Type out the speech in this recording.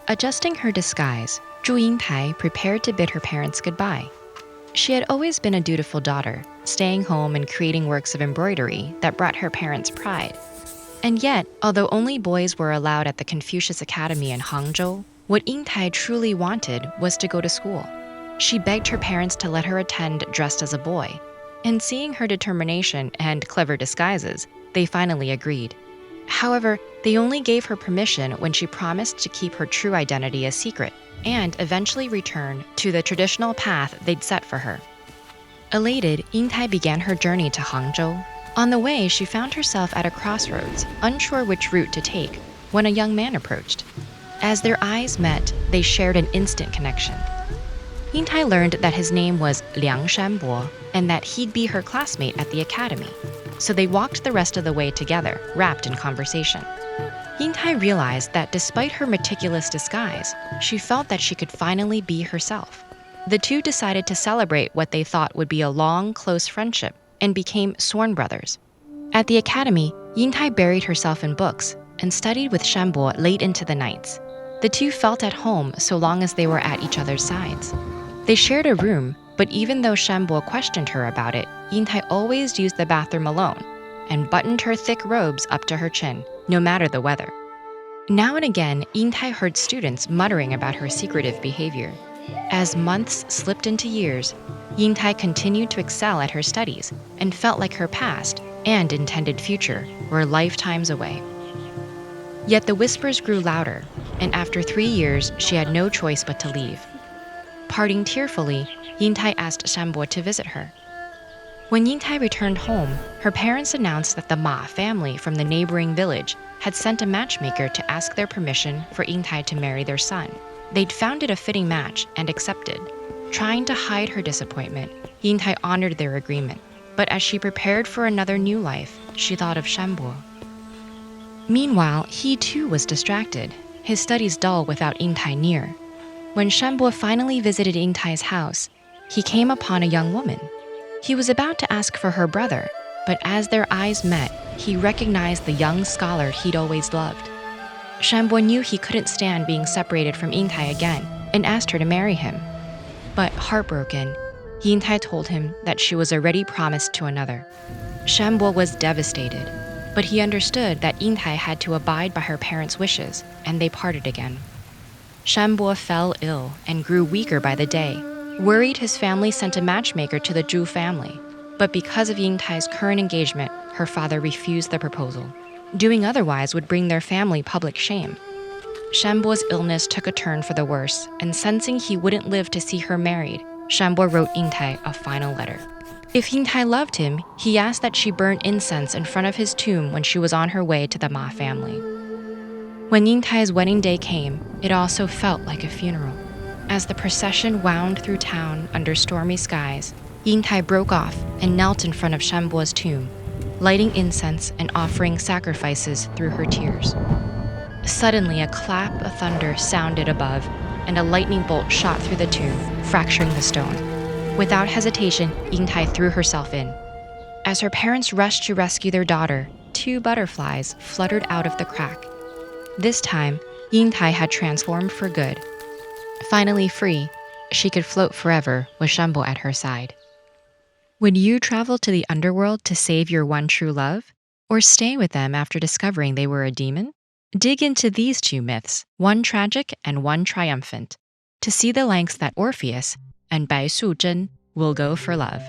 Adjusting her disguise, Zhu Yingtai prepared to bid her parents goodbye. She had always been a dutiful daughter, staying home and creating works of embroidery that brought her parents pride. And yet, although only boys were allowed at the Confucius Academy in Hangzhou, what Yingtai truly wanted was to go to school. She begged her parents to let her attend dressed as a boy, and seeing her determination and clever disguises, they finally agreed. However, they only gave her permission when she promised to keep her true identity a secret and eventually return to the traditional path they'd set for her. Elated, Yingtai began her journey to Hangzhou. On the way, she found herself at a crossroads, unsure which route to take, when a young man approached. As their eyes met, they shared an instant connection. Yingtai learned that his name was Liang Shanbo and that he'd be her classmate at the academy. So they walked the rest of the way together, wrapped in conversation. Yingtai realized that despite her meticulous disguise, she felt that she could finally be herself. The two decided to celebrate what they thought would be a long, close friendship and became sworn brothers. At the academy, Yingtai buried herself in books and studied with Shanbo late into the nights. The two felt at home so long as they were at each other's sides. They shared a room, but even though Shanbo questioned her about it, Yingtai always used the bathroom alone and buttoned her thick robes up to her chin, no matter the weather. Now and again, Yingtai heard students muttering about her secretive behavior. As months slipped into years, Yingtai continued to excel at her studies and felt like her past and intended future were lifetimes away. Yet the whispers grew louder, and after 3 years, she had no choice but to leave. Parting tearfully, Yingtai asked Shanbo to visit her. When Yingtai returned home, her parents announced that the Ma family from the neighboring village had sent a matchmaker to ask their permission for Yingtai to marry their son. They'd found it a fitting match and accepted. Trying to hide her disappointment, Yingtai honored their agreement. But as she prepared for another new life, she thought of Shanbo. Meanwhile, he too was distracted, his studies dull without Yingtai near. When Shanbo finally visited Yingtai's house, he came upon a young woman. He was about to ask for her brother, but as their eyes met, he recognized the young scholar he'd always loved. Shanbo knew he couldn't stand being separated from Yingtai again and asked her to marry him. But heartbroken, Yingtai told him that she was already promised to another. Shanbo was devastated, but he understood that Yingtai had to abide by her parents' wishes, and they parted again. Shanbo fell ill and grew weaker by the day. Worried, his family sent a matchmaker to the Zhu family, but because of Yingtai's current engagement, her father refused the proposal. Doing otherwise would bring their family public shame. Shanbo's illness took a turn for the worse, and sensing he wouldn't live to see her married, Shanbo wrote Yingtai a final letter. If Yingtai loved him, he asked that she burn incense in front of his tomb when she was on her way to the Ma family. When Yingtai's wedding day came, it also felt like a funeral. As the procession wound through town under stormy skies, Yingtai broke off and knelt in front of Shanbo's tomb, lighting incense and offering sacrifices through her tears. Suddenly, a clap of thunder sounded above, and a lightning bolt shot through the tomb, fracturing the stone. Without hesitation, Yingtai threw herself in. As her parents rushed to rescue their daughter, 2 butterflies fluttered out of the crack. This time, Yingtai had transformed for good. Finally free, she could float forever with Shanbo at her side. Would you travel to the underworld to save your one true love? Or stay with them after discovering they were a demon? Dig into these 2 myths, one tragic and one triumphant, to see the lengths that Orpheus and Bai Su Zhen will go for love.